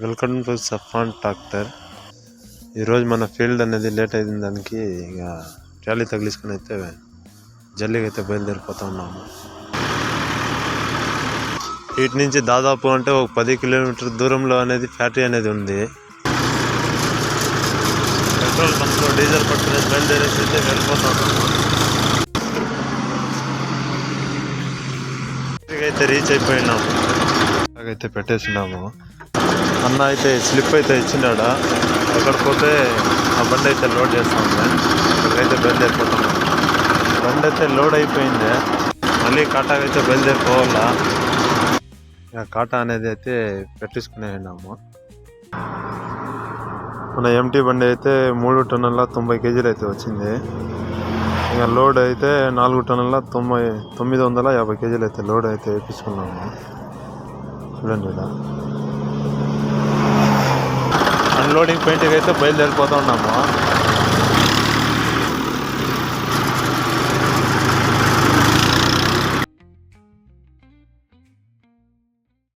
Welcome to Safan tractor. ఈరోజు మన field అనేది లేట్ అయింది, దానికి ఇక ట్రాలీ తగిలించుకుని అయితే జల్లికి అయితే బయలుదేరిపోతా ఉన్నాము. వీటి నుంచి దాదాపు అంటే ఒక 10 కిలోమీటర్ దూరంలో అనేది ఫ్యాక్టరీ అనేది ఉంది. పెట్రోల్ బంక్లో డీజిల్ పట్టుకుని బయలుదేరేసి అయితే వెళ్ళిపోతా ఉన్నాము. అయితే రీచ్ అయిపోయినాము, అయితే పెట్టేసినాము. అన్న అయితే స్లిప్ అయితే ఇచ్చినాడా, అక్కడ పోతే ఆ బండి అయితే లోడ్ చేస్తాము. అక్కడికైతే బయలుదేరిపోతాము. బండి అయితే లోడ్ అయిపోయింది, మళ్ళీ కాటాకి అయితే బయలుదేరిపోవాలా. కాటా అనేది అయితే పెట్టించుకునే ఉన్నాము. మన ఎంటీ బండి అయితే 3 టన్నుల 90 కేజీలు అయితే వచ్చింది. ఇక లోడ్ అయితే 4 టన్నుల 950 కేజీలు అయితే లోడ్ అయితే వేయించుకున్నాము. చూడండి, ఇలా అన్లోడింగ్ పాయింట్కి అయితే బయలుదేరిపోతా ఉన్నాము.